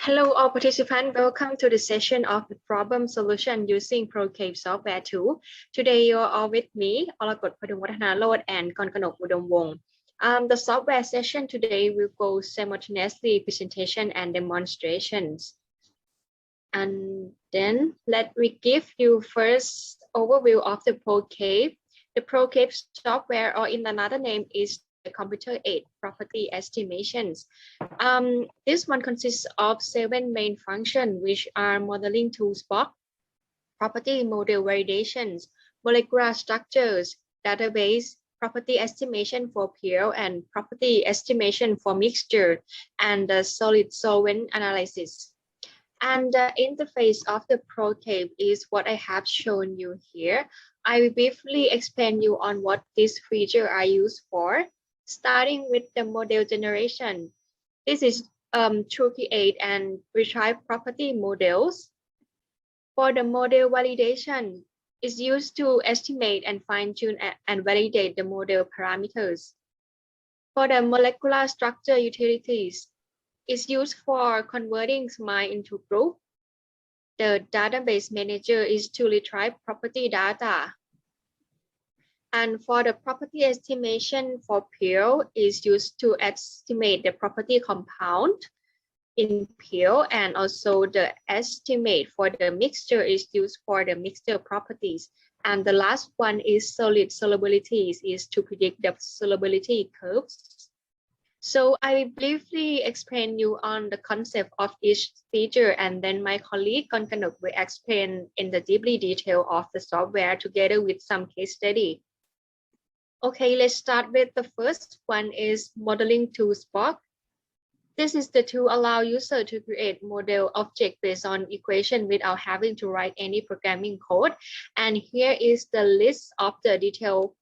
Hello, all participants. Welcome to the session of the problem solution using ProCAPE software tool. Today, you're all with me, Orakotch, Padungwatanaroj, and Kornkanok, Udomwong. The software session today will go simultaneously presentation and demonstrations. And then let me give you first overview of the ProCAPE. The ProCAPE software, or in another name, is the computer aid property estimations. This one consists of 7 main functions, which are modeling toolbox, property model validations, molecular structures, database, property estimation for pure, and property estimation for mixture, and the solid solvent analysis. And the interface of the ProCAPE is what I have shown you here. I will briefly explain you on what these features are used for. Starting with the model generation. This is to create and retrieve property models. For the model validation, is used to estimate and fine-tune and validate the model parameters. For the molecular structure utilities, is used for converting SMILE into group. The database manager is to retrieve property data. And for the property estimation for pure is used to estimate the property compound in pure, and also the estimate for the mixture is used for the mixture properties. And the last one is solid solubilities, is to predict the solubility curves. So I will briefly explain you on the concept of each feature, and then my colleague Kornkanok will explain in the deeply detail of the software together with some case study. Okay, let's start with the first one is modeling toolbox. This is the tool allow user to create model object based on equation without having to write any programming code. And here is the list of the detail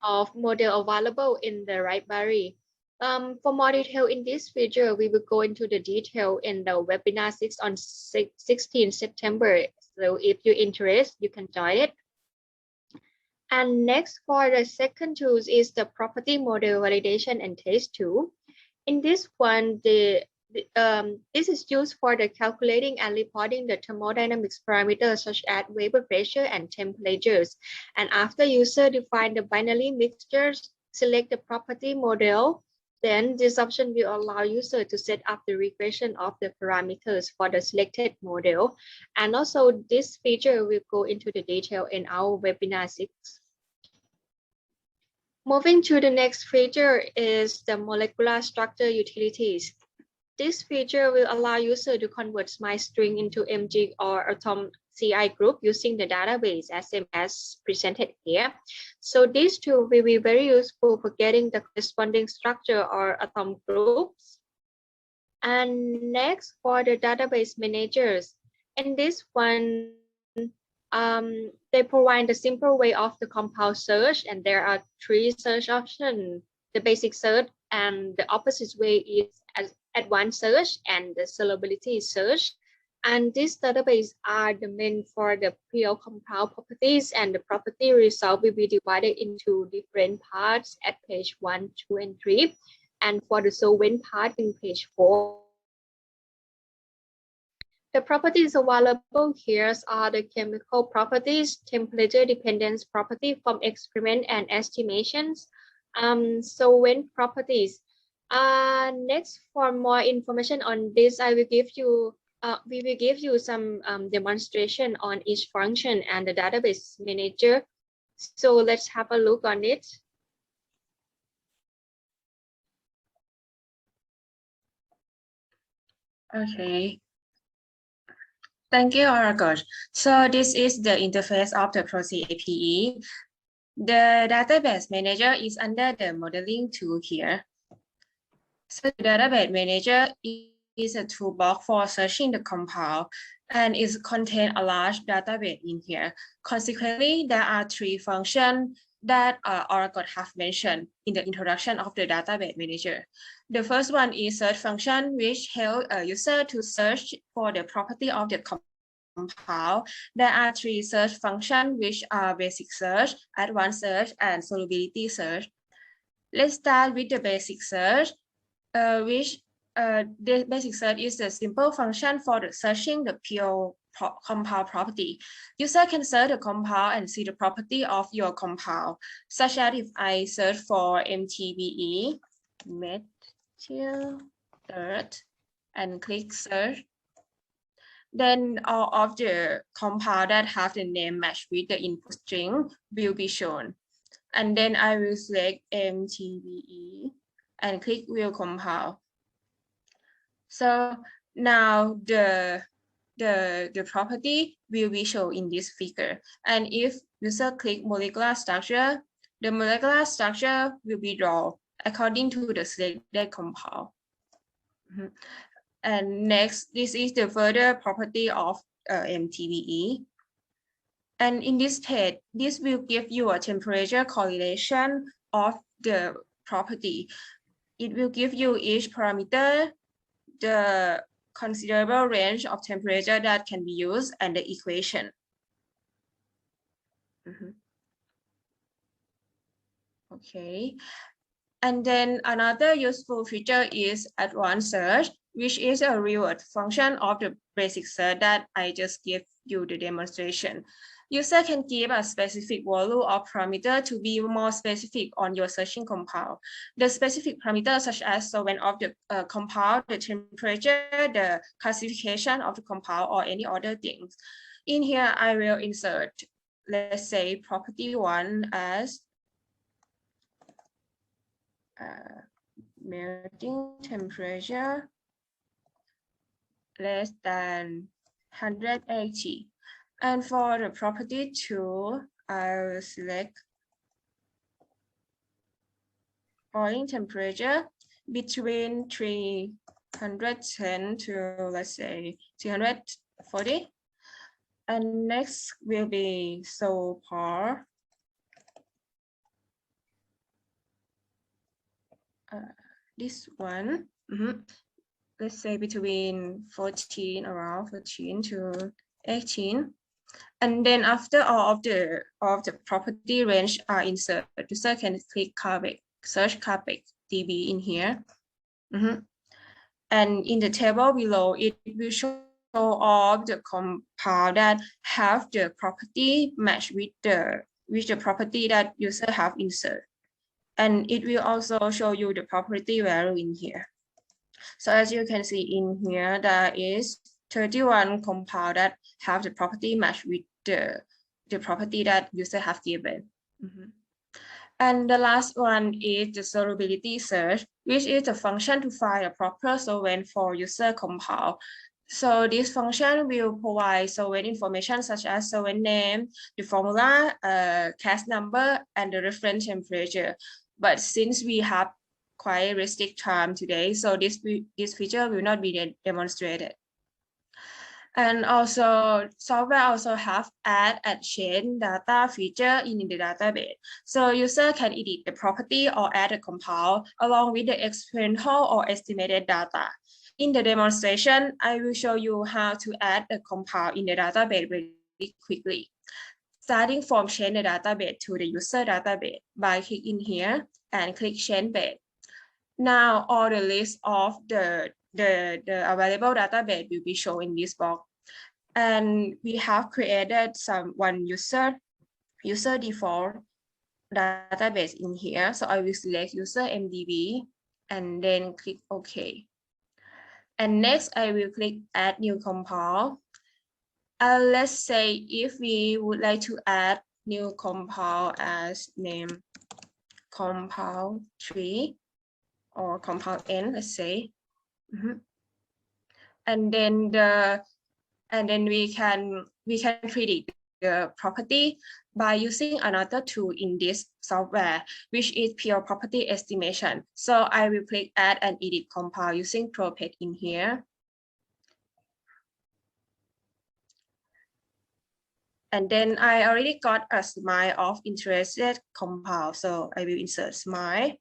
of model available in the library. For more detail in this feature, we will go into the detail in the webinar 6 on 16 September. So if you're interested, you can join it. And next, for the second tool is the property model validation and test tool. In this one, this is used for the calculating and reporting the thermodynamics parameters such as vapor pressure and temperatures. And after user define the binary mixtures, select the property model, then this option will allow user to set up the regression of the parameters for the selected model. And also this feature will go into the detail in our webinar 6. Moving to the next feature is the molecular structure utilities. This feature will allow user to convert SMILE string into MG or atom CI group using the database as presented here. So these two will be very useful for getting the corresponding structure or atom groups. And next, for the database managers, in this one, they provide a simple way of the compound search, and there are 3 search options: the basic search, and the opposite way is advanced search and the solubility search. And these databases are the main for the pure compound properties, and the property result will be divided into different parts at page 1, 2, and 3. And for the solvent part in page 4. The properties available here are the chemical properties, temperature dependence property from experiment and estimations, solvent properties. Next, for more information on this, we will give you some demonstration on each function and the database manager. So let's have a look on it. Okay. Thank you, Orakotch. So this is the interface of the ProCAPE. The database manager is under the modeling tool here. So the database manager is a toolbox for searching the compound, and it contains a large database in here. Consequently, there are 3 functions that Orakotch have mentioned in the introduction of the database manager. The first one is search function, which helps a user to search for the property of the compound. There are 3 search functions, which are basic search, advanced search, and solubility search. Let's start with the basic search, which the basic search is a simple function for the searching the pure compound property. User can search the compound and see the property of your compound, such as if I search for MTBE, methyl earth, and click search. Then all of the compound that have the name match with the input string will be shown. And then I will select MTBE and click View Compound. So now the property will be shown in this figure. And if user click molecular structure, the molecular structure will be drawn according to the selected compound. And next, this is the further property of MTBE. And in this page, this will give you a temperature correlation of the property. It will give you each parameter, the considerable range of temperature that can be used, and the equation. Okay. And then another useful feature is advanced search, which is a reward function of the basic search that I just gave you the demonstration. User can give a specific value of parameter to be more specific on your searching compound. The specific parameters such as solvent of the compound, the temperature, the classification of the compound, or any other things. In here, I will insert, let's say, property 1 as melting temperature less than 180. And for the property 2, I will select boiling temperature between 310 to, let's say, 340. And next will be sulfur. This one, let's say between 14, around 14 to 18. And then after all of the property range are inserted, user can click CAPE, search CAPE DB in here. And in the table below, it will show all the compound that have the property match with the property that user have inserted. And it will also show you the property value in here. So as you can see in here, there is 31 compound that have the property match with the property that user have given. And the last one is the solubility search, which is a function to find a proper solvent for user compound. So this function will provide solvent information such as solvent name, the formula, case number, and the reference temperature. But since we have quite restricted time today, so this feature will not be demonstrated. And also, software also have add and change data feature in the database. So user can edit the property or add a compound along with the experimental or estimated data. In the demonstration, I will show you how to add a compound in the database very quickly. Starting from change the database to the user database by clicking here and click change base. Now all the list of the available database will be shown in this box. And we have created one user default database in here. So I will select user MDB and then click OK. And next I will click add new compound. Let's say if we would like to add new compound as name compound 3 or compound N, let's say. And then we can predict the property by using another tool in this software, which is pure property estimation. So I will click add and edit compound using ProCAPE in here. And then I already got a smile of interested compound, so I will insert smile.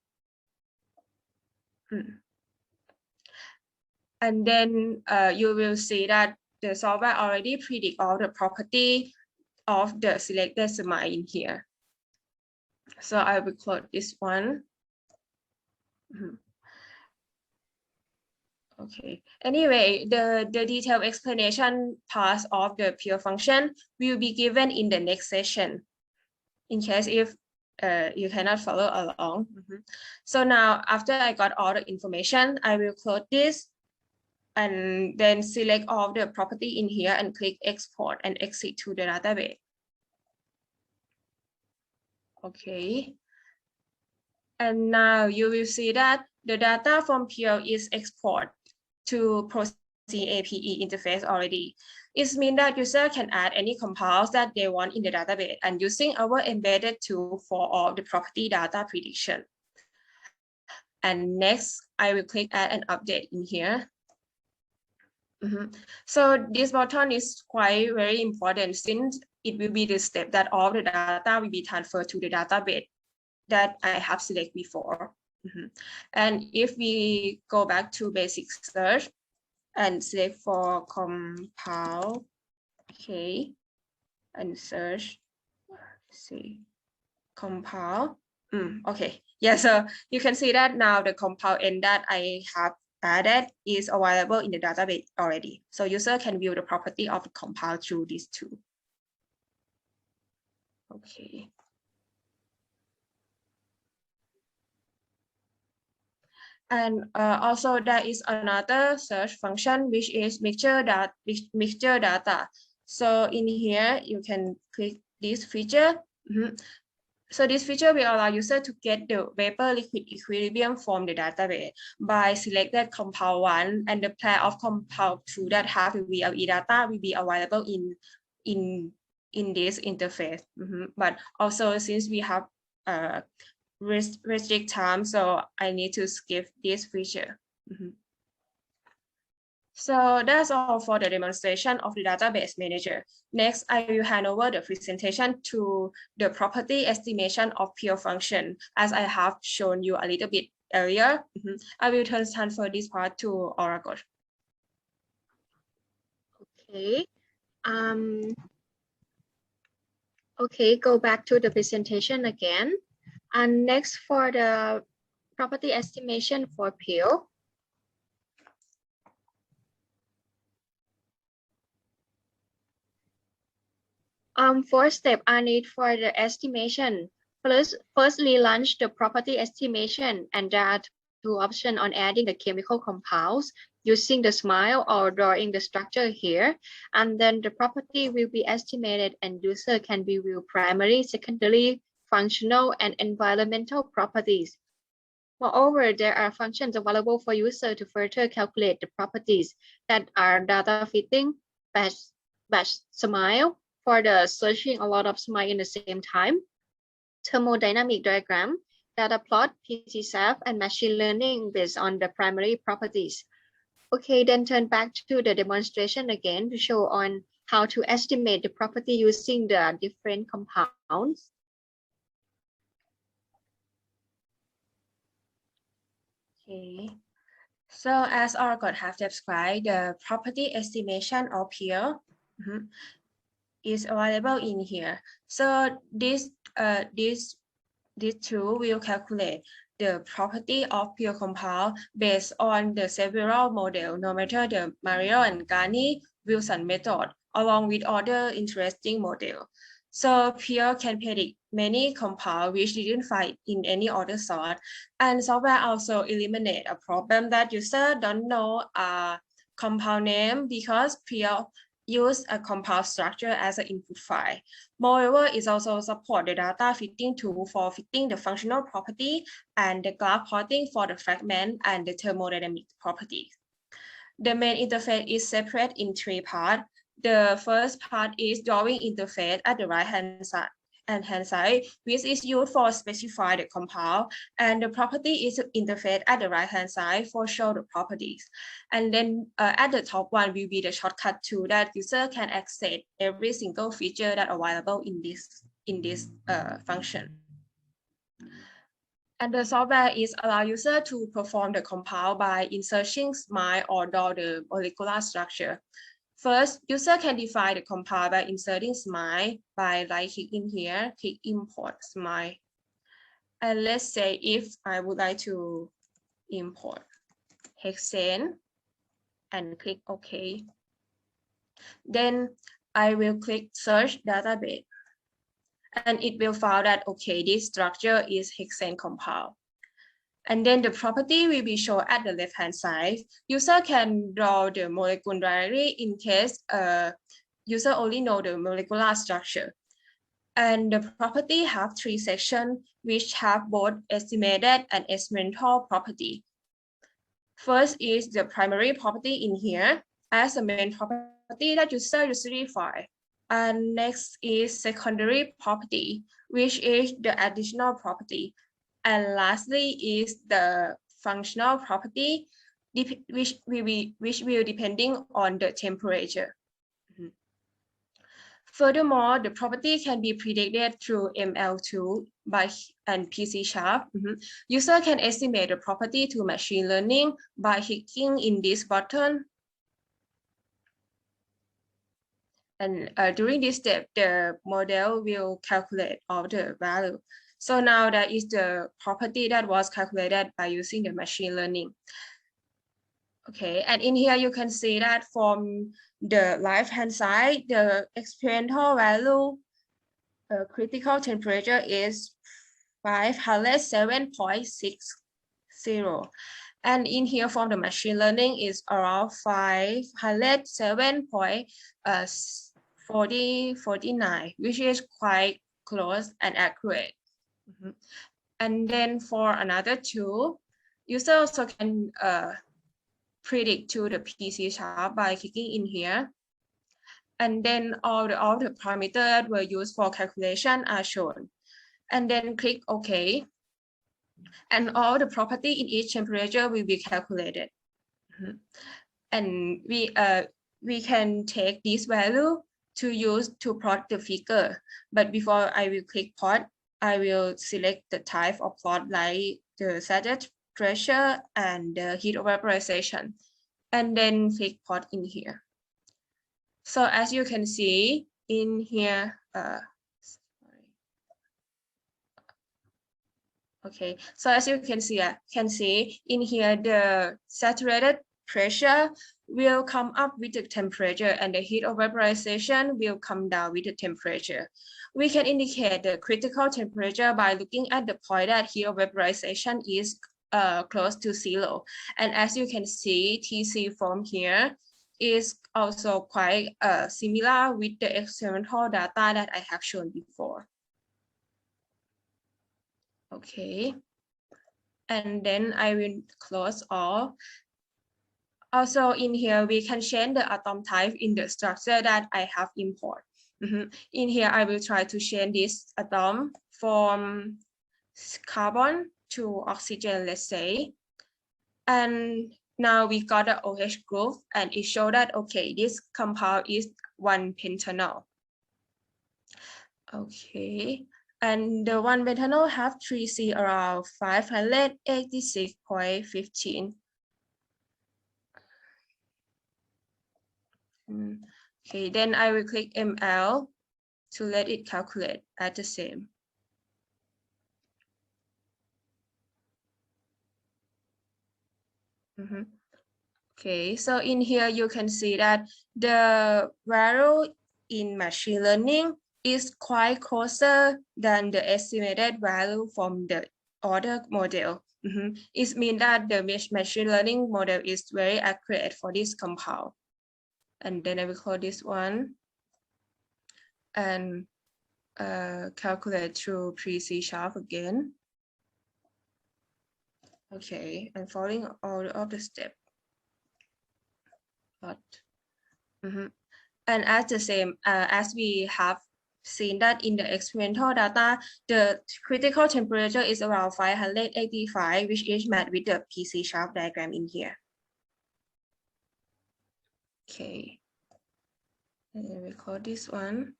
And then you will see that the software already predict all the property of the selected smile in here. So I will close this one. Okay. Anyway, the detailed explanation part of the pure function will be given in the next session, in case if you cannot follow along. So now, after I got all the information, I will close this and then select all the property in here and click export and exit to the database. Okay. And now you will see that the data from Pure is exported to ProCAPE interface already. It means that user can add any compounds that they want in the database and using our embedded tool for all the property data prediction. And next, I will click add an update in here. So this button is quite very important since it will be the step that all the data will be transferred to the database that I have selected before. And if we go back to basic search and select for compound, okay, and search, see, compound, okay. Yeah, so you can see that now the compound N that I have added is available in the database already. So user can view the property of the compound through these two. Okay. And also there is another search function, which is mixture data. So in here, you can click this feature. So this feature will allow user to get the vapor liquid equilibrium from the database by select that compound 1 and the pair of compound 2 that have the VLE data will be available in this interface. But also since we have restrict time, so I need to skip this feature. So that's all for the demonstration of the database manager. Next, I will hand over the presentation to the property estimation of pure function, as I have shown you a little bit earlier. I will transfer this part to Orakotch. Okay. Okay, go back to the presentation again. And next for the property estimation for pure. Four steps are needed for the estimation. Firstly, launch the property estimation, and there are two options on adding the chemical compounds using the smile or drawing the structure here. And then the property will be estimated and user can view primary, secondary, functional, and environmental properties. Moreover, there are functions available for user to further calculate the properties that are data fitting, batch smile, for the searching a lot of smile in the same time, thermodynamic diagram, data plot, PCSAF, and machine learning based on the primary properties. Okay, then turn back to the demonstration again to show on how to estimate the property using the different compounds. Okay. So as Orakotch have described, the property estimation of pure is available in here. So this tool will calculate the property of pure compound based on the several models, no matter the Mario and Garni-Wilson method, along with other interesting models. So Pure can predict many compounds which didn't find in any other source, and software also eliminate a problem that user don't know a compound name because Pure use a compound structure as an input file. Moreover, it also supports the data fitting tool for fitting the functional property and the graph plotting for the fragment and the thermodynamic properties. The main interface is separate in three parts. The first part is drawing interface at the right-hand side, which is used for specify the compound, and the property is interface at the right-hand side for show the properties. And then at the top one will be the shortcut tool that user can access every single feature that available in this function. And the software is allow user to perform the compound by inserting SMILE or draw the molecular structure. First, user can define the compound by inserting SMILE by right-clicking here, click import SMILE. And let's say if I would like to import hexane, and click OK. Then I will click search database, and it will find that okay, this structure is hexane compound. And then the property will be shown at the left-hand side. User can draw the molecule directly in case user only know the molecular structure. And the property have three sections which have both estimated and experimental property. First is the primary property in here as a main property that user usually find. And next is secondary property, which is the additional property. And lastly is the functional property, which will depending on the temperature. Furthermore, the property can be predicted through ML2 and PC Sharp. User can estimate the property to machine learning by clicking in this button. And during this step, the model will calculate all the value. So now that is the property that was calculated by using the machine learning. Okay, and in here you can see that from the left-hand side, the experimental value critical temperature is 507.60. And in here from the machine learning is around 507.49, which is quite close and accurate. And then for another two, user also can predict to the PC Sharp by clicking in here. And then all the parameters that were used for calculation are shown. And then click OK. And all the property in each temperature will be calculated. And we can take this value to use to plot the figure. But before I will click plot, I will select the type of plot like the surface pressure and the heat of vaporization, and then click plot in here. So as you can see in here, okay, so as you can see in here, the saturated pressure will come up with the temperature and the heat of vaporization will come down with the temperature. We can indicate the critical temperature by looking at the point that heat of vaporization is close to 0. And as you can see, TC from here is also quite similar with the experimental data that I have shown before. Okay, and then I will close all. Also in here, we can change the atom type in the structure that I have import. In here, I will try to change this atom from carbon to oxygen, let's say. And now we got the OH group and it showed that, okay, this compound is 1-pentanol. Okay, and the 1-pentanol have 3C around 586.15. Okay, then I will click ML to let it calculate at the same. Okay, so in here you can see that the value in machine learning is quite closer than the estimated value from the other model. It means that the machine learning model is very accurate for this compound. And then I will close this one and calculate through PC Sharp again. Okay, and following all of the steps. And as the same as we have seen that in the experimental data, the critical temperature is around 585, which is matched with the PC Sharp diagram in here. Okay, and record this one.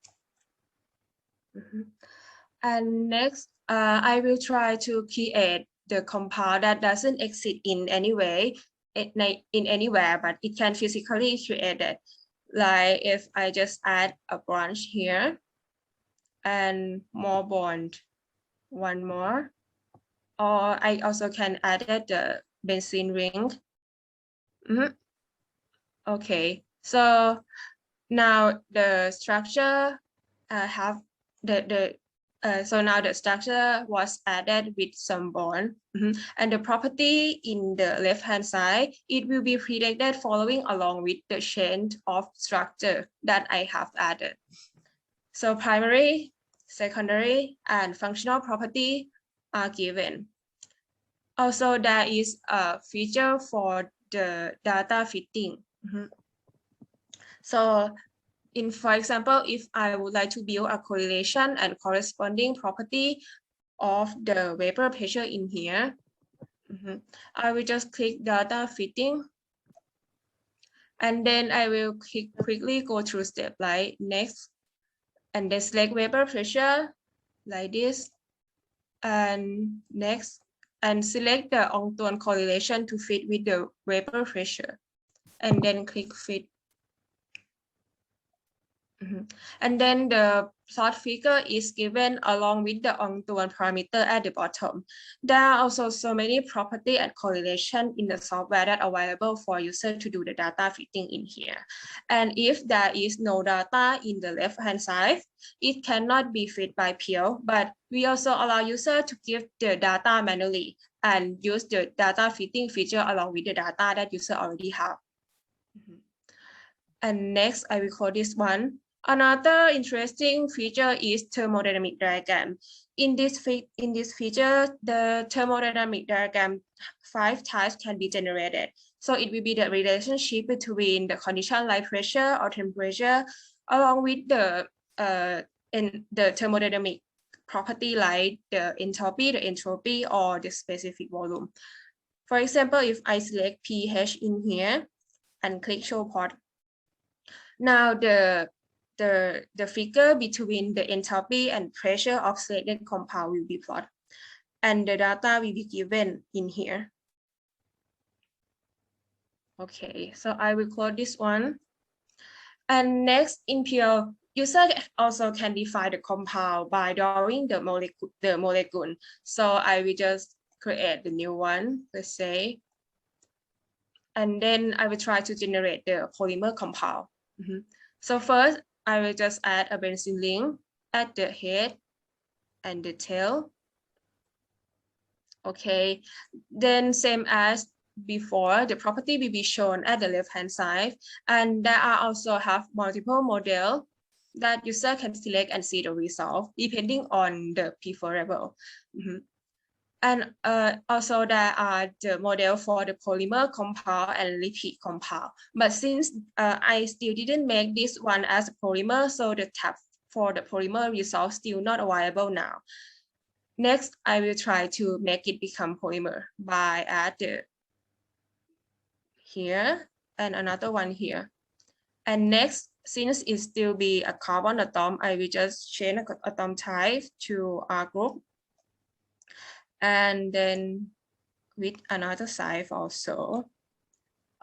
And next, I will try to create the compound that doesn't exist in any way, in anywhere, but it can physically create it. Like if I just add a branch here and more bond, one more, or I also can add the benzene ring. Okay, so now the structure have so now the structure was added with some bond. And the property in the left hand side, it will be predicted following along with the chain of structure that I have added. So primary, secondary, and functional property are given. Also, there is a feature for the data fitting. So for example, if I would like to build a correlation and corresponding property of the vapor pressure in here, I will just click data fitting. And then I will quickly go through step like next, and then select vapor pressure like this, and next, and select the on-to-one correlation to fit with the vapor pressure, and then click fit. And then the plot figure is given along with the on-to-one parameter at the bottom. There are also so many property and correlation in the software that are available for user to do the data fitting in here. And if there is no data in the left-hand side, it cannot be fit by PL, but we also allow user to give the data manually and use the data fitting feature along with the data that user already have. And next, I will call this one. Another interesting feature is thermodynamic diagram. In this feature, the thermodynamic diagram 5 types can be generated. So it will be the relationship between the condition like pressure or temperature, along with the thermodynamic property like the entropy, or the specific volume. For example, if I select pH in here and click show plot, now the figure between the enthalpy and pressure of selected compound will be plotted, and the data will be given in here. Okay, so I will close this one. And next, in PL, user also can define the compound by drawing the molecule. So I will just create the new one, let's say, and then I will try to generate the polymer compound. So first, I will just add a benzene ring at the head and the tail. Okay, then same as before, the property will be shown at the left-hand side, and there are also have multiple models that user can select and see the result depending on the preferable. And also there are the model for the polymer compound and lipid compound. But since I still didn't make this one as a polymer, so the tab for the polymer result still not available now. Next, I will try to make it become polymer by add the here and another one here. And next, since it still be a carbon atom, I will just change atom type to R group. And then with another side also.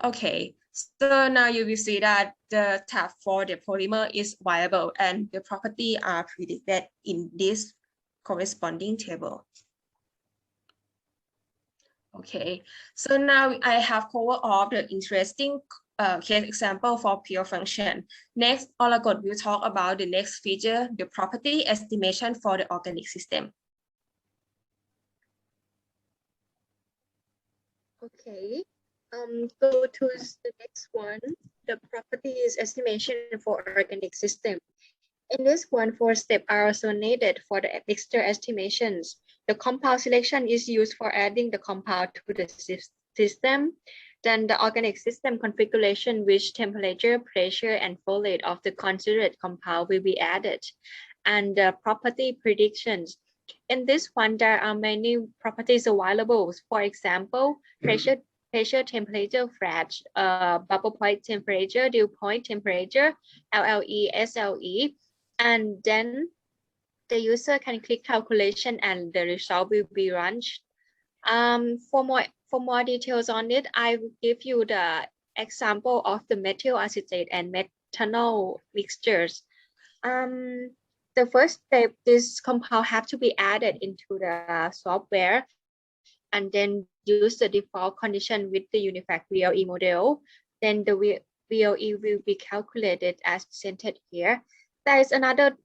Okay, so now you will see that the tab for the polymer is viable and the property are predicted in this corresponding table. Okay, so now I have covered all the interesting case example for pure function. Next, Orakotch will talk about the next feature, the property estimation for the organic system. Okay, go to the next one. The property is estimation for organic system. In this one, 4 steps are also needed for the mixture estimations. The compound selection is used for adding the compound to the system. Then the organic system configuration, which temperature, pressure, and flow rate of the considered compound will be added. And the property predictions. In this one, there are many properties available. For example, pressure, temperature, flash, bubble point temperature, dew point temperature, LLE, SLE, and then the user can click calculation and the result will be run. For more details on it, I will give you the example of the methyl acetate and methanol mixtures. The first step, this compound have to be added into the software and then use the default condition with the unified VLE model. Then the VOE will be calculated as presented here. There is another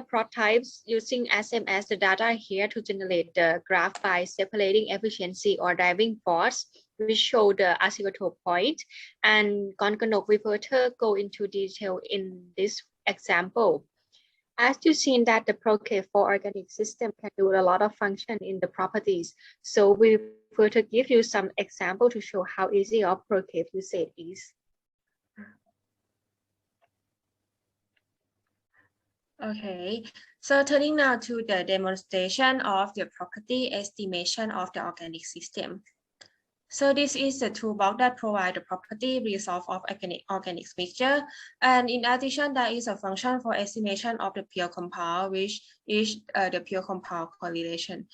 plot types using SMS the data here to generate the graph by separating efficiency or driving force, which show the asymptote point. And Kornkanok will further go into detail in this example. As you've seen that the ProCAPE for organic system can do a lot of function in the properties. So we further give you some example to show how easy of ProCAPE usage is. Okay, so turning now to the demonstration of the property estimation of the organic system. So this is the toolbox that provides the property resolve of organic mixture. And in addition, there is a function for estimation of the pure compound, which is the pure compound correlation.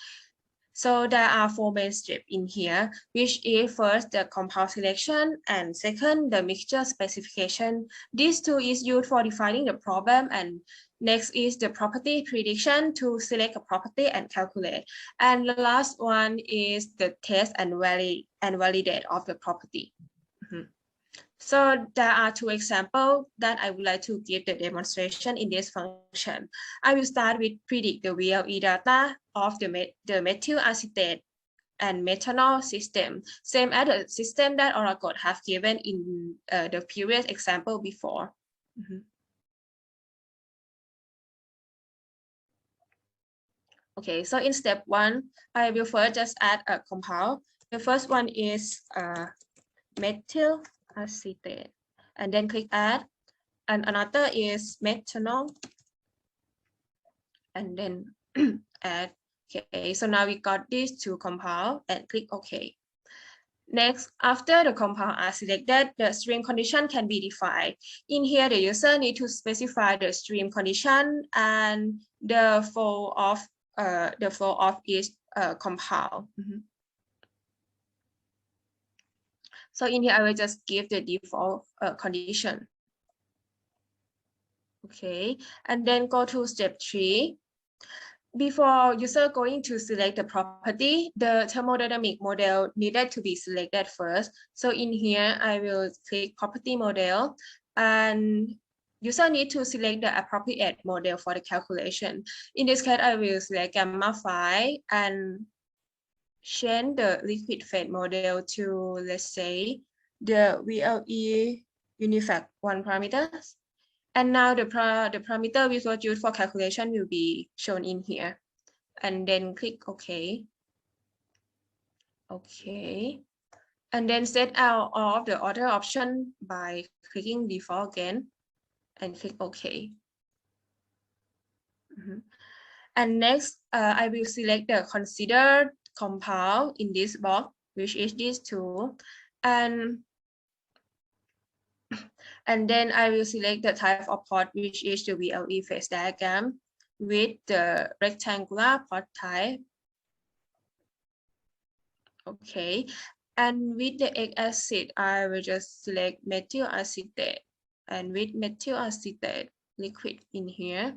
So there are 4 main steps in here, which is first the compound selection and second the mixture specification. These two is used for defining the problem, and next is the property prediction to select a property and calculate. And the last one is the test and validate of the property. So there are 2 examples that I would like to give the demonstration in this function. I will start with predict the VLE data of the methyl acetate and methanol system, same as the system that Orakotch have given in the previous example before. Okay, so in step 1, I will first just add a compound. The first one is methyl acetate, and then click add, and another is methanol, and then add. Okay, so now we got these 2 compounds, and click OK. Next, after the compound are selected, the stream condition can be defined. In here, the user need to specify the stream condition and the flow of each compound. So in here, I will just give the default condition. Okay, and then go to step 3. Before user going to select the property, the thermodynamic model needed to be selected first. So in here, I will click property model, and user need to select the appropriate model for the calculation. In this case, I will select gamma phi and change the liquid phase model to, let's say, the VLE unifact 1 parameters. And now the parameter we will use for calculation will be shown in here. And then click OK. Okay. And then set out all of the other option by clicking default again and click OK. And next, I will select the considered compound in this box, which is these 2. And then I will select the type of plot, which is the VLE phase diagram with the rectangular plot type. Okay, and with the x-acid, I will just select methyl acetate, and with methyl acetate liquid in here.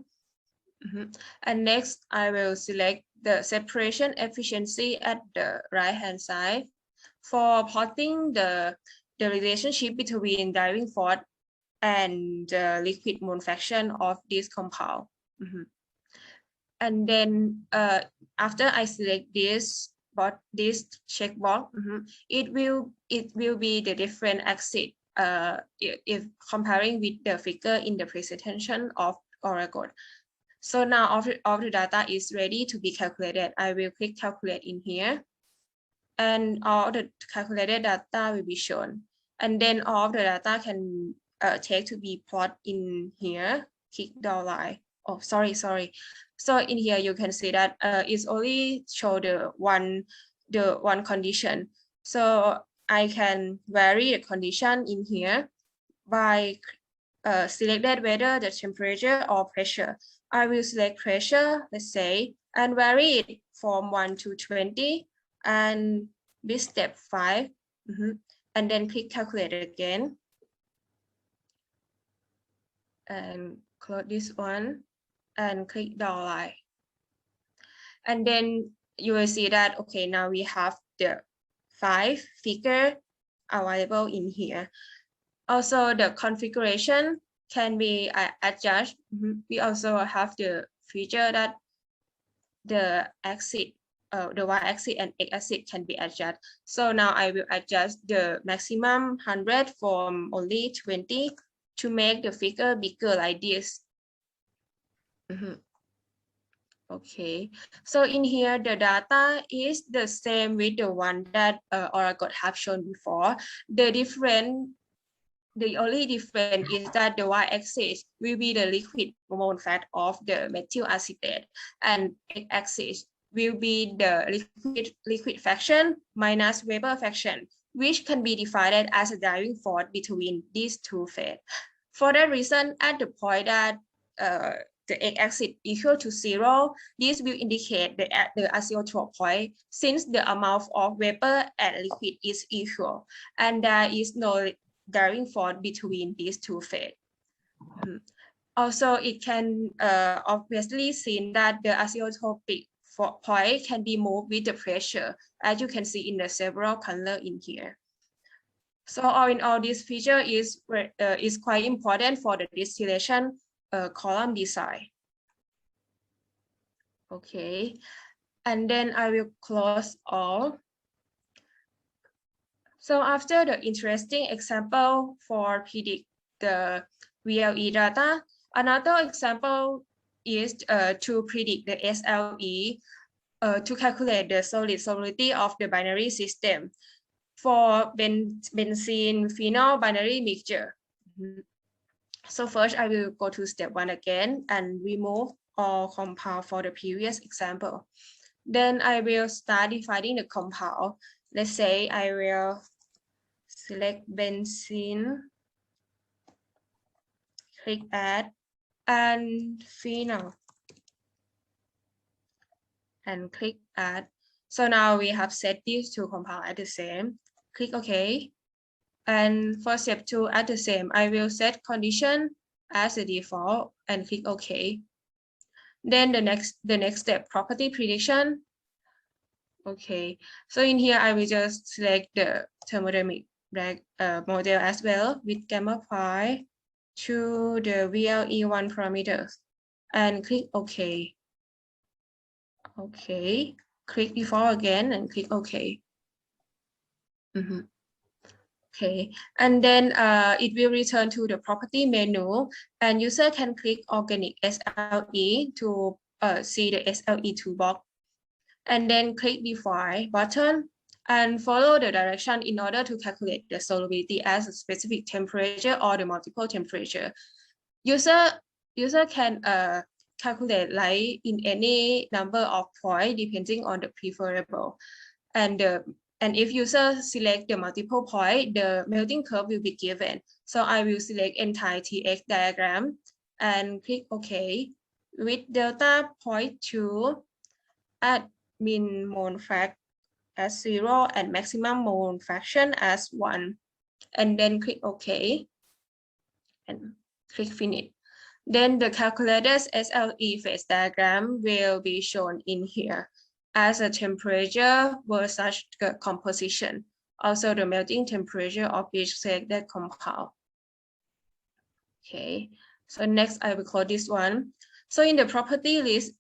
And next, I will select the separation efficiency at the right-hand side for plotting the relationship between driving force and the liquid mole fraction of this compound. And then after I select this checkbox, it will be the different axis if comparing with the figure in the presentation of Orakotch. So now all the data is ready to be calculated. I will click calculate in here, and all the calculated data will be shown. And then all the data can take to be plotted in here. Click $. Oh, sorry. So in here you can see that it's only show the one condition. So I can vary the condition in here by selected whether the temperature or pressure. I will select pressure, let's say, and vary it from 1 to 20, and with step 5, and then click calculate again, and close this one, and click $. And then you will see that, okay, now we have the 5 figure available in here. Also, the configuration can be adjusted. We also have the feature that the axis, the y-axis and x-axis can be adjusted. So now I will adjust the maximum 100 from only 20 to make the figure bigger like this. Okay, so in here the data is the same with the one that Orakotch have shown before. The only difference is that the y-axis will be the liquid mole fat of the methyl acetate, and x-axis will be the liquid fraction minus vapor fraction, which can be defined as a driving force between these two phases. For that reason, at the point that the x-axis equal to 0, this will indicate the azeotrope point, since the amount of vapor and liquid is equal, and there is no driving force between these two phases. Also, it can obviously seen that the azeotropic point can be moved with the pressure, as you can see in the several colors in here. So all in all, this feature is quite important for the distillation column design. Okay, and then I will close all. So after the interesting example for predict the VLE data, another example is to predict the SLE to calculate the solid solubility of the binary system for benzene phenol binary mixture. So first I will go to step 1 again and remove all compound for the previous example. Then I will start defining the compound. Let's say I will select benzene, click add, and phenol, and click add. So now we have set these two compounds at the same. Click OK. And for step 2 at the same, I will set condition as a default and click OK. Then the next step, property prediction. Okay, so in here I will just select the thermodynamic model as well with gamma pi to the VLE1 parameters and click OK. Okay, click default again and click OK. Okay, and then it will return to the property menu, and user can click organic SLE to see the SLE toolbox, and then click define button and follow the direction in order to calculate the solubility as a specific temperature or the multiple temperature. User can calculate like in any number of points depending on the preferable, and if user select the multiple point, the melting curve will be given. So I will select entire TX diagram and click OK with delta 0.2 at min mole fact as 0 and maximum mole fraction as 1, and then click OK and click finish. Then the calculated SLE phase diagram will be shown in here as a temperature versus the composition, also the melting temperature of each selected compound. Okay, so next I will close this one. So in the property list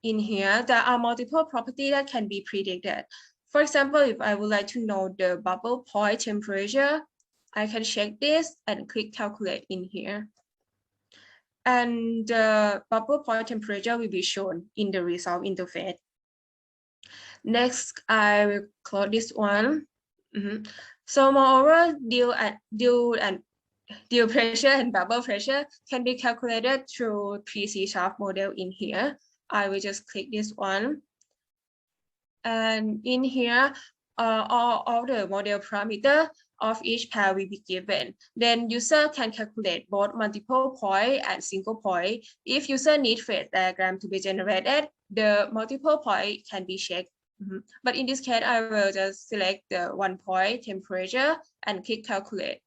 in here, there are multiple properties that can be predicted. For example, if I would like to know the bubble point temperature, I can check this and click calculate in here. And the bubble point temperature will be shown in the result interface. Next, I will close this one. So moreover, dew pressure and bubble pressure can be calculated through 3C sharp model in here. I will just click this one. And in here, all the model parameter of each pair will be given. Then user can calculate both multiple point and single point. If user needs phase diagram to be generated, the multiple point can be checked. But in this case, I will just select the 1 point temperature and click calculate.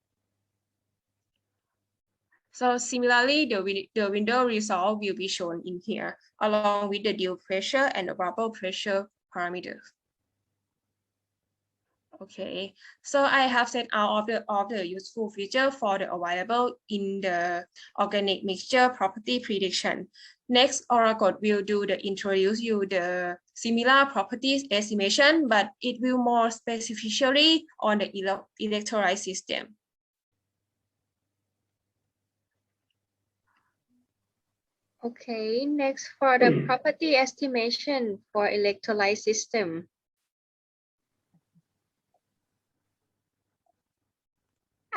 So similarly, the window result will be shown in here, along with the dew pressure and the bubble pressure parameters. Okay, so I have set out of the useful feature for the available in the organic mixture property prediction. Next, Orakotch will introduce you the similar properties estimation, but it will more specifically on the electrolyte system. Okay, next for the property estimation for electrolyte system.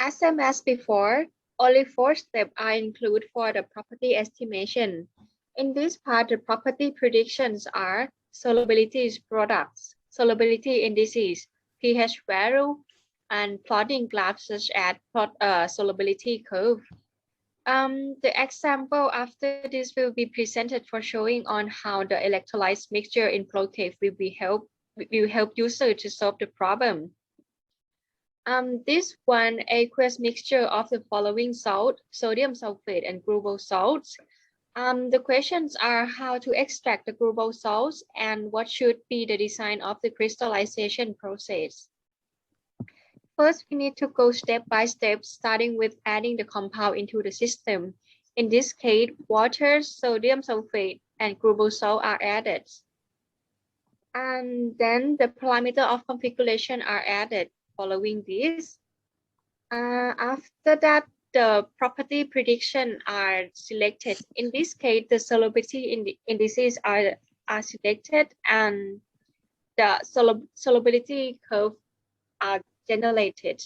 As same as before, only 4 steps are included for the property estimation. In this part, the property predictions are solubility products, solubility indices, pH value, and plotting graphs such as solubility curve. The example after this will be presented for showing on how the electrolyte mixture in ProCAPE will help user to solve the problem. This one aqueous mixture of the following salt, sodium sulfate and glucose salts. The questions are how to extract the glucose salts and what should be the design of the crystallization process. First, we need to go step by step, starting with adding the compound into the system. In this case, water, sodium sulfate, and glucose salt are added. And then the parameter of configuration are added following this. After that, the property prediction are selected. In this case, the solubility indices are selected and the solubility curve are generated.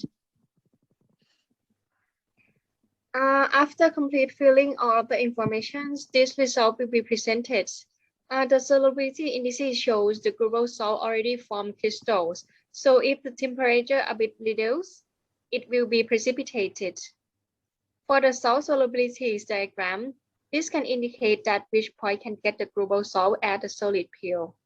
After complete filling all of the information, this result will be presented. The solubility indices shows the glucose salt already formed crystals. So if the temperature a bit reduced, it will be precipitated. For the salt solubility diagram, this can indicate that which point can get the glucose salt at the solid pill.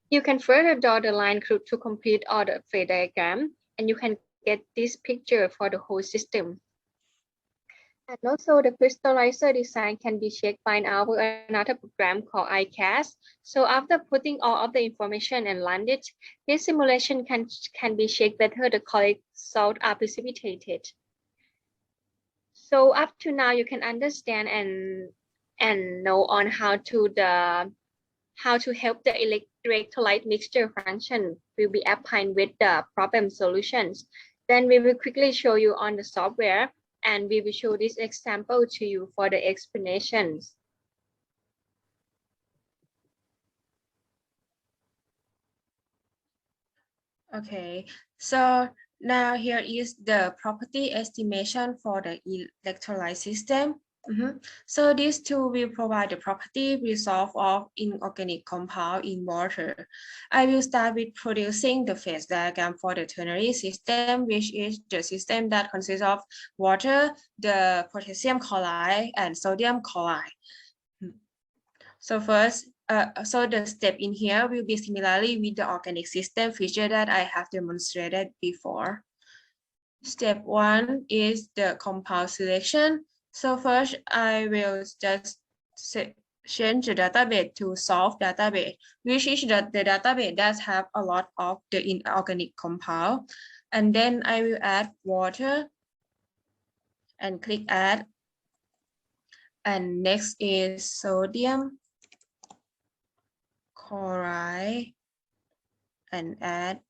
You can further draw the line to complete all the phase diagram, and you can get this picture for the whole system. And also the crystallizer design can be checked by another program called ICAS. So after putting all of the information and landed, this simulation can be checked whether the correct salt are precipitated. So up to now, you can understand and know on how to help the electrolyte mixture function will be applied with the problem solutions. Then we will quickly show you on the software, and we will show this example to you for the explanations. Okay, so now here is the property estimation for the electrolyte system. So these two will provide the property resolve of inorganic compound in water. I will start with producing the phase diagram for the ternary system, which is the system that consists of water, the potassium chloride, and sodium chloride. So first, so the step in here will be similarly with the organic system feature that I have demonstrated before. Step 1 is the compound selection. So first, I will just change the database to solve database, which is the database that have a lot of the inorganic compound. And then I will add water and click add. And next is sodium chloride and add.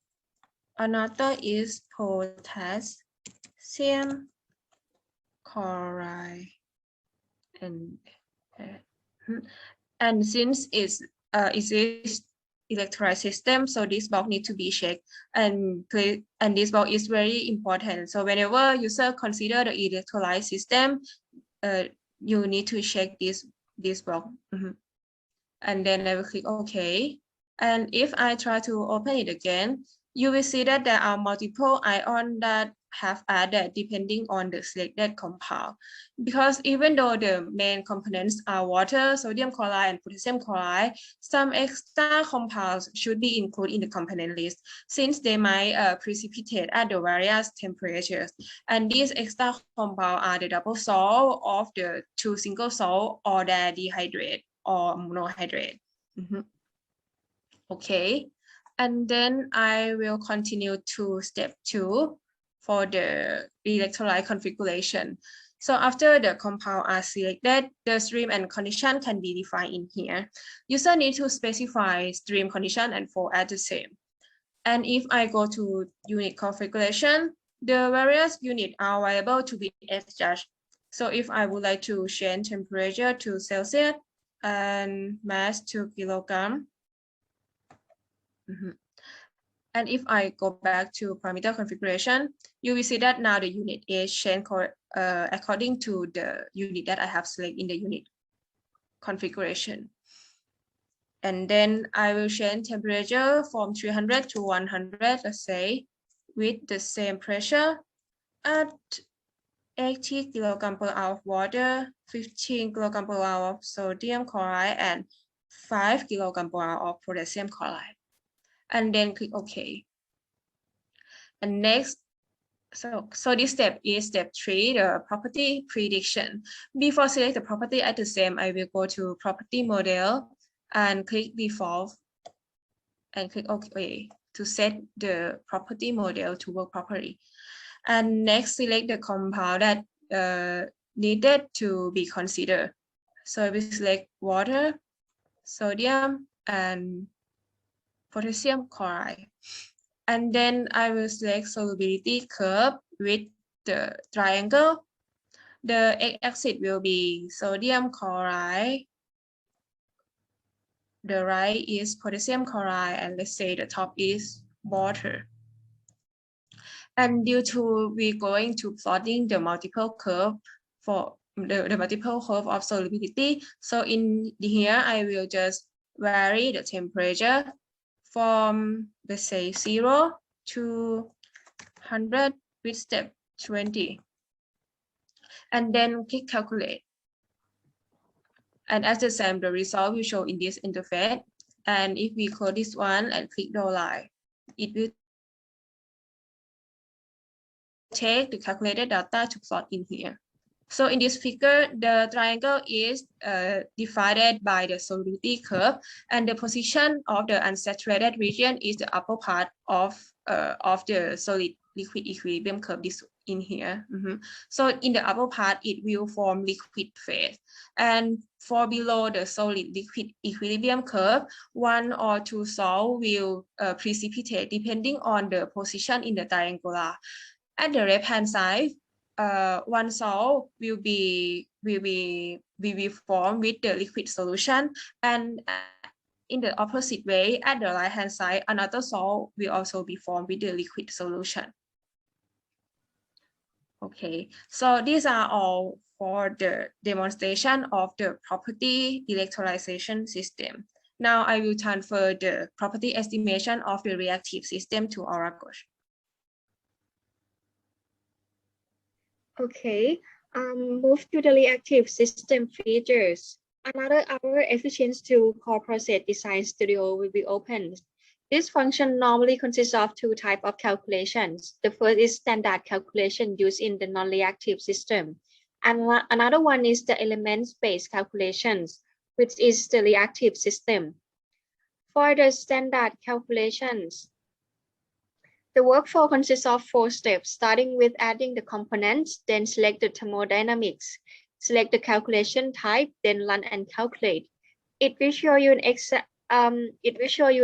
Another is potassium chloride and since it is electrolyte system, so this box need to be checked, and this box is very important. So whenever user consider the electrolyte system, you need to check this box. And then I will click OK. And if I try to open it again, you will see that there are multiple ions that have added depending on the selected compound. Because even though the main components are water, sodium chloride, and potassium chloride, some extra compounds should be included in the component list since they might precipitate at the various temperatures. And these extra compounds are the double salt of the two single salt or the dehydrate or monohydrate. Okay. And then I will continue to step 2 for the electrolyte configuration. So after the compound are selected, the stream and condition can be defined in here. User need to specify stream condition and flow at the same. And if I go to unit configuration, the various units are available to be adjusted. So if I would like to change temperature to Celsius and mass to kilogram, and if I go back to parameter configuration, you will see that now the unit is changed according to the unit that I have selected in the unit configuration. And then I will change temperature from 300 to 100, let's say, with the same pressure at 80 kilogram per hour of water, 15 kilogram per hour of sodium chloride, and 5 kilogram per hour of potassium chloride. And then click OK. And next, so this step is step 3, the property prediction. Before select the property at the same, I will go to property model and click default and click OK to set the property model to work properly. And next, select the compound that needed to be considered. So we select water, sodium, and potassium chloride. And then I will select solubility curve with the triangle. The x-axis will be sodium chloride. The right is potassium chloride, and let's say the top is water. And due to we going to plotting the multiple curve for the multiple curve of solubility, so in here I will just vary the temperature from, let's say, 0 to 100 with step 20. And then click calculate. And as the same, the result will show in this interface. And if we close this one and click the line, it will take the calculated data to plot in here. So in this figure, the triangle is divided by the solubility curve, and the position of the unsaturated region is the upper part of the solid liquid equilibrium curve, this in here. So in the upper part, it will form liquid phase. And for below the solid liquid equilibrium curve, 1 or 2 salt will precipitate depending on the position in the triangular. At the left-hand side, 1 salt will be formed with the liquid solution, and in the opposite way, at the right-hand side, another salt will also be formed with the liquid solution. Okay, so these are all for the demonstration of the property electrolyzation system. Now I will transfer the property estimation of the reactive system to Orakotch. Okay, move to the reactive system features. Another our efficient tool called Process Design Studio will be opened. This function normally consists of 2 types of calculations. The first is standard calculation used in the non-reactive system. And another one is the element-based calculations, which is the reactive system. For the standard calculations, the workflow consists of 4 steps, starting with adding the components, then select the thermodynamics, select the calculation type, then run and calculate. It will show you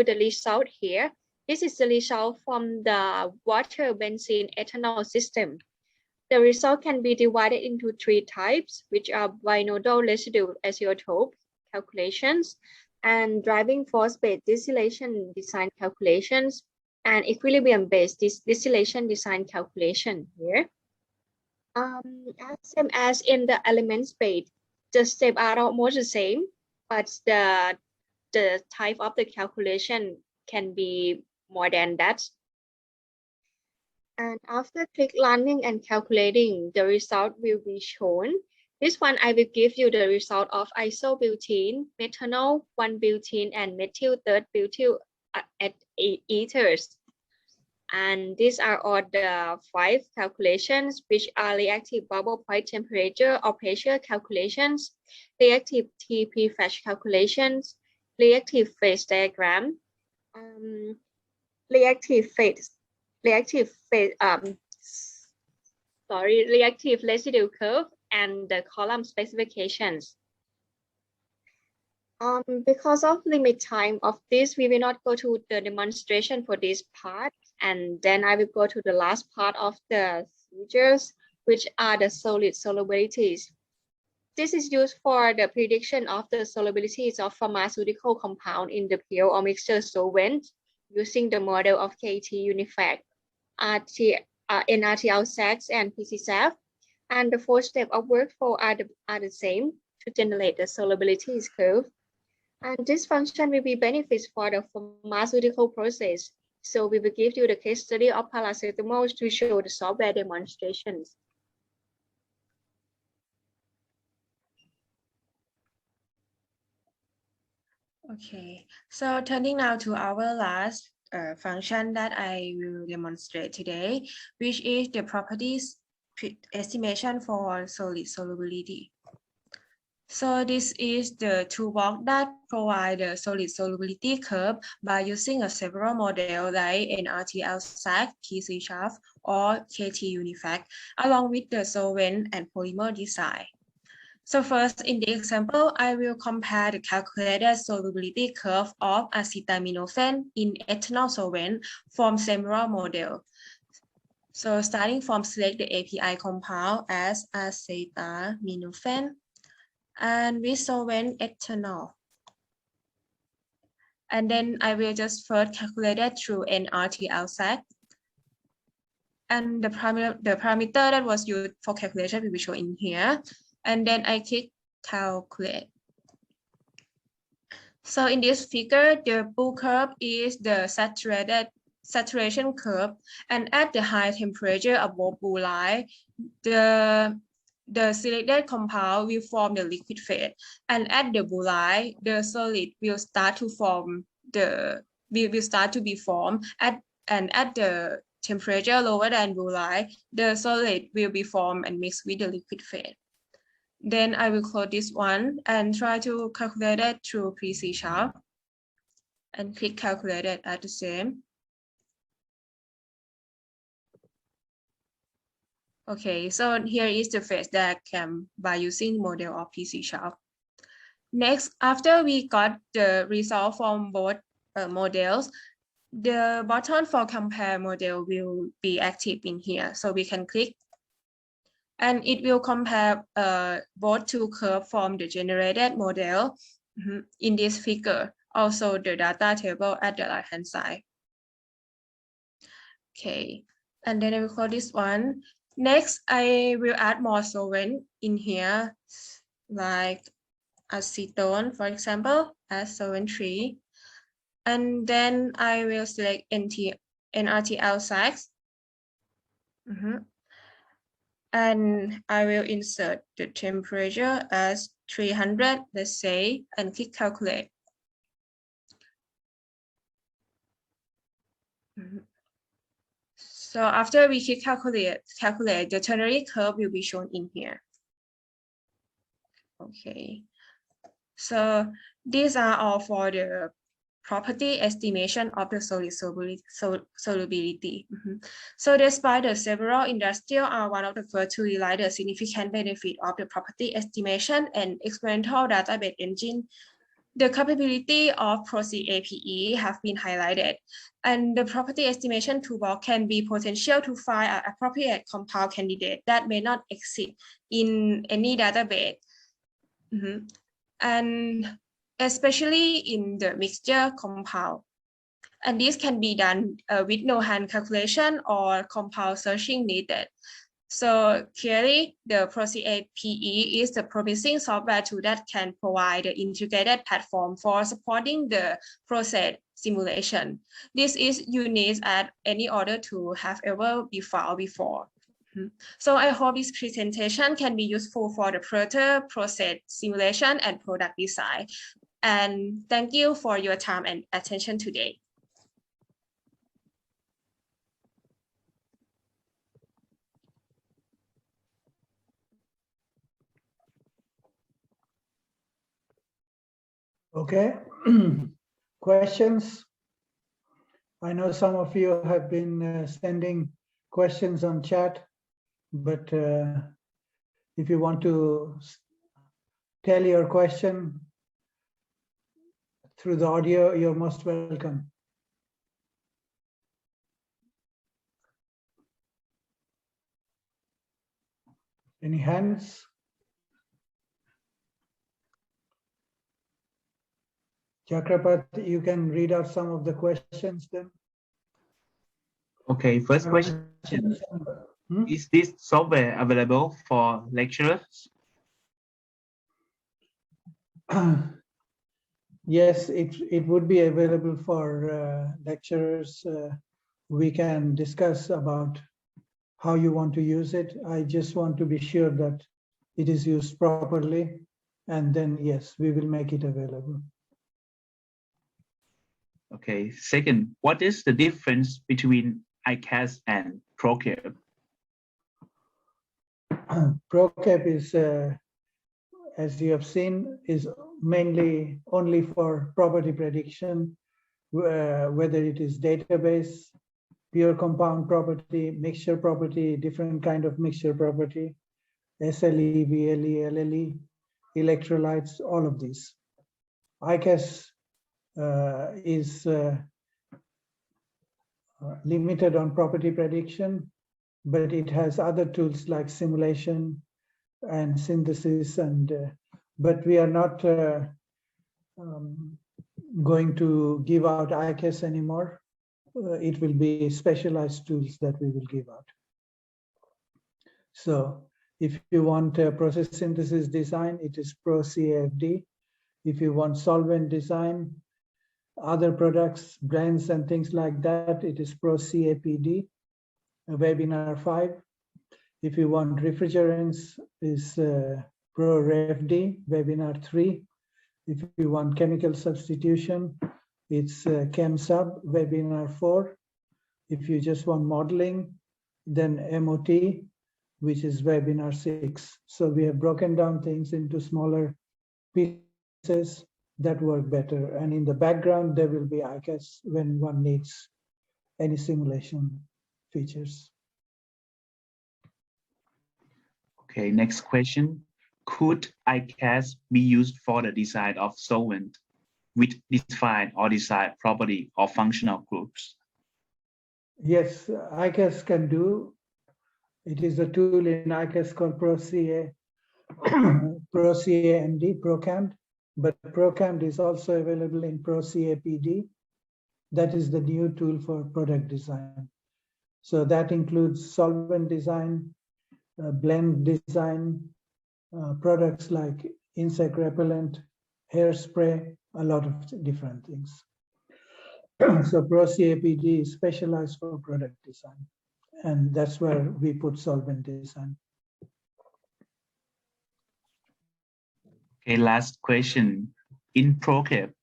the result here. This is the result from the water, benzene, ethanol system. The result can be divided into 3 types, which are binodal residue azeotrope calculations, and driving force-based distillation design calculations, and equilibrium-based distillation design calculation here. Same as in the elements-based, the steps are almost the same, but the type of the calculation can be more than that. And after click running and calculating, the result will be shown. This one, I will give you the result of isobutene, methanol, 1-butene, and methyl 3-butyl ethers. And these are all the 5 calculations, which are reactive bubble point temperature or pressure calculations, reactive TP flash calculations, reactive phase diagram, reactive phase, reactive phase, reactive residue curve and the column specifications. Because of limit time of this, we will not go to the demonstration for this part, and then I will go to the last part of the features, which are the solid solubilities. This is used for the prediction of the solubilities of pharmaceutical compound in the pure or mixture solvent using the model of KT Unifact, NRTL-SAX, and PCSAF. And the 4 steps of workflow are the same to generate the solubilities curve. And this function will be benefits for the pharmaceutical process. So we will give you the case study of paracetamol to show the software demonstrations. Okay, so turning now to our last function that I will demonstrate today, which is the properties estimation for solid solubility. So this is the toolbox that provides the solid solubility curve by using a several model like NRTL-SAC, PC-SHARP, or KT Unifact, along with the solvent and polymer design. So first, in the example, I will compare the calculated solubility curve of acetaminophen in ethanol solvent from several models. So starting from select the API compound as acetaminophen and with solvent ethanol. And then I will just first calculate it through NRTL-SAC. And the parameter that was used for calculation will be shown in here. And then I click calculate. So in this figure, the blue curve is the saturation curve. And at the high temperature above blue line, the selected compound will form the liquid phase, and at the blue line, the solid will start to form will start to be formed. At the temperature lower than blue line, the solid will be formed and mixed with the liquid phase. Then I will close this one and try to calculate it through PC-SHARP and click calculate it at the same. Okay, so here is the phase diagram by using model of PC-SHARP. Next, after we got the result from both models, the button for compare model will be active in here. So we can click and it will compare both two curves from the generated model in this figure. Also the data table at the right hand side. Okay, and then I will close this one. Next, I will add more solvent in here, like acetone, for example, as solvent 3. And then I will select NRTL-SAC. And I will insert the temperature as 300, let's say, and click calculate. So after we click calculate, the ternary curve will be shown in here. Okay, so these are all for the property estimation of the solid solubility. So despite the several industrial are one of the first to realize the significant benefit of the property estimation and experimental database engine, the capability of ProCAPE have been highlighted, and the property estimation toolbox can be potential to find an appropriate compound candidate that may not exist in any database. And especially in the mixture compound. And this can be done with no hand calculation or compound searching needed. So clearly, the ProCAPE is the promising software tool that can provide the integrated platform for supporting the process simulation. This is unique as any other tool have ever been found before. So I hope this presentation can be useful for the further process simulation and product design. And thank you for your time and attention today. Okay, questions? I know some of you have been sending questions on chat, but if you want to tell your question through the audio, you're most welcome. Any hands? Chakrapat, you can read out some of the questions then. Okay, first question. Is this software available for lecturers? Yes, it would be available for lecturers. We can discuss about how you want to use it. I just want to be sure that it is used properly, and then yes, we will make it available. Okay, second, what is the difference between ICAS and ProCAPE? ProCAPE is, as you have seen, is mainly only for property prediction, whether it is database, pure compound property, mixture property, different kind of mixture property, SLE, VLE, LLE, electrolytes, all of these. ICAS is limited on property prediction, but it has other tools like simulation and synthesis, and but we are not going to give out ICAS anymore. It will be specialized tools that we will give out. So if you want process synthesis design, it is ProCAFD. If you want solvent design, other products, blends and things like that, it is ProCAPD, webinar 5. If you want refrigerants, is ProRefD, webinar 3. If you want chemical substitution, it's ChemSub, webinar 4. If you just want modeling, then MOT, which is webinar 6. So we have broken down things into smaller pieces that work better. And in the background, there will be ICAS when one needs any simulation features. Okay, next question. Could ICAS be used for the design of solvent with defined or desired property or functional groups? Yes, ICAS can do. It is a tool in ICAS called ProCAMD, ProCAMD, but ProCAMD is also available in ProCAPD. That is the new tool for product design. So that includes solvent design, blend design, products like insect repellent, hairspray, a lot of different things. So ProCAPD is specialized for product design, and that's where we put solvent design. Okay, last question. In ProCAPE,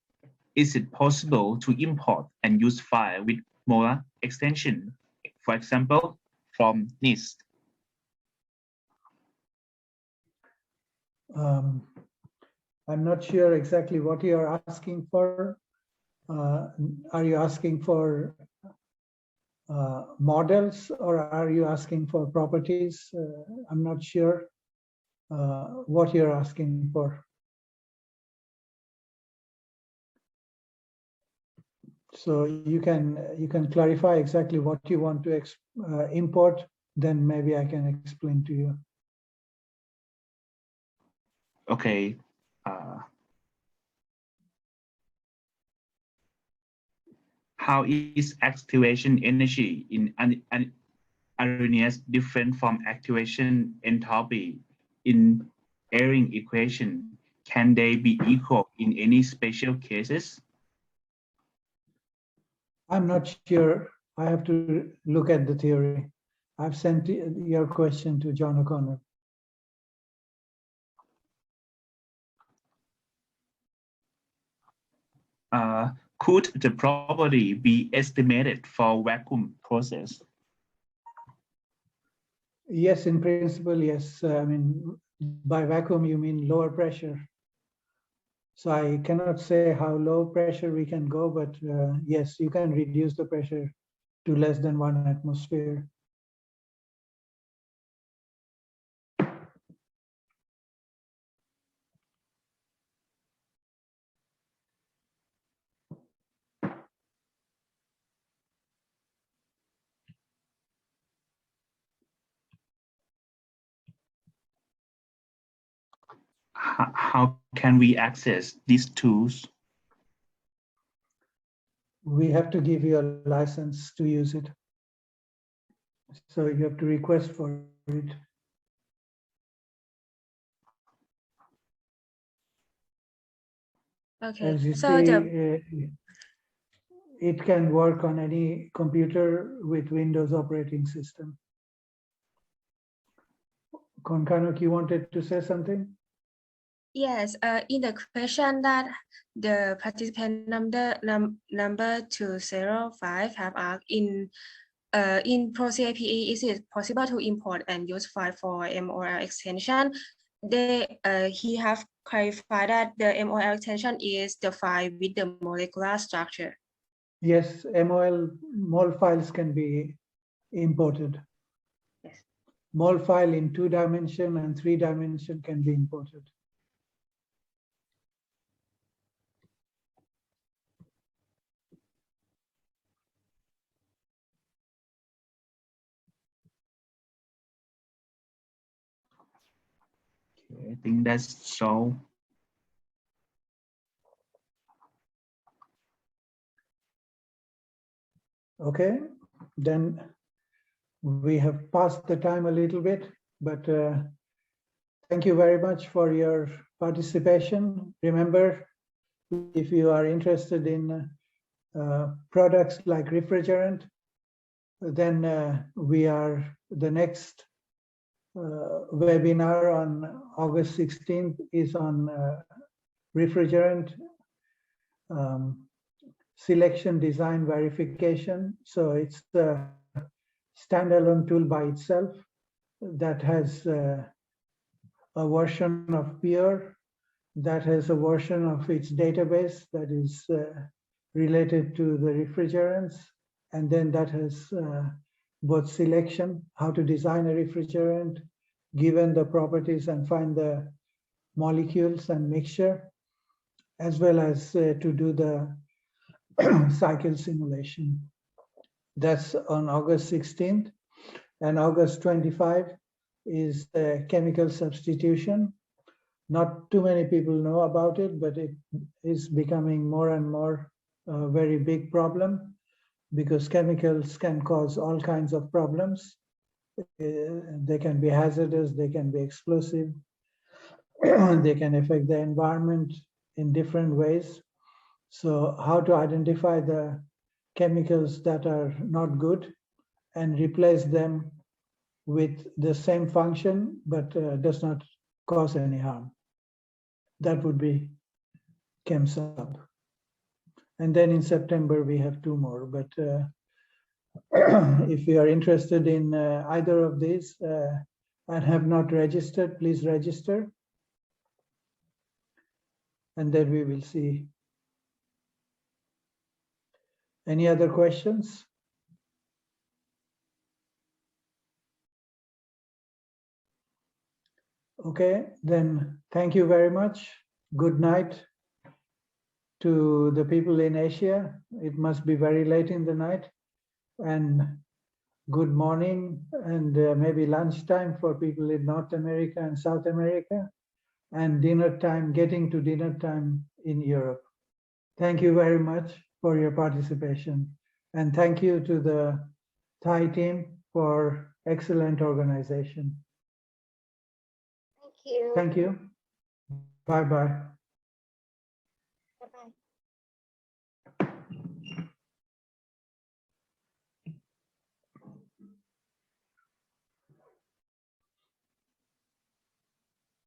is it possible to import and use file with more extension, for example, from NIST? I'm not sure exactly what you're asking for. Are you asking for models, or are you asking for properties? I'm not sure what you're asking for. So you can clarify exactly what you want to import, then maybe I can explain to you. Okay. How is activation energy in arenas different from activation enthalpy in Eyring equation? Can they be equal in any special cases? I'm not sure. I have to look at the theory. I've sent your question to John O'Connor. Could the property be estimated for vacuum process? Yes, in principle, yes. I mean, by vacuum, you mean lower pressure. So I cannot say how low pressure we can go, but yes, you can reduce the pressure to less than 1 atmosphere. How can we access these tools? We have to give you a license to use it. So you have to request for it. Okay, As you so see, it can work on any computer with Windows operating system. Kornkanok, you wanted to say something? yes, in the question that the participant number 205 have asked in ProCAPE, is it possible to import and use file for MOL extension? He have clarified that the MOL extension is the file with the molecular structure. Yes, mol files can be imported. Yes. Mol file in 2 dimension and 3 dimension can be imported. Okay, I think that's all. Okay, then we have passed the time a little bit, but thank you very much for your participation. Remember, if you are interested in products like refrigerant, then we are the next webinar on August 16th is on refrigerant selection design verification. So it's the standalone tool by itself that has a version of Pure, that has a version of its database that is related to the refrigerants, and then that has both selection, how to design a refrigerant, given the properties and find the molecules and mixture, as well as to do the cycle simulation. That's on August 16th, and August 25 is the chemical substitution. Not too many people know about it, but it is becoming more and more a very big problem because chemicals can cause all kinds of problems. They can be hazardous, they can be explosive, they can affect the environment in different ways. So how to identify the chemicals that are not good and replace them with the same function but does not cause any harm. That would be ChemSub. And then in September, we have 2 more. But if you are interested in either of these and have not registered, please register. And then we will see. Any other questions? Okay, then thank you very much. Good night to the people in Asia. It must be very late in the night. And good morning and maybe lunchtime for people in North America and South America, and dinner time, getting to dinner time in Europe. Thank you very much for your participation. And thank you to the Thai team for excellent organization. Thank you. Thank you. Bye-bye.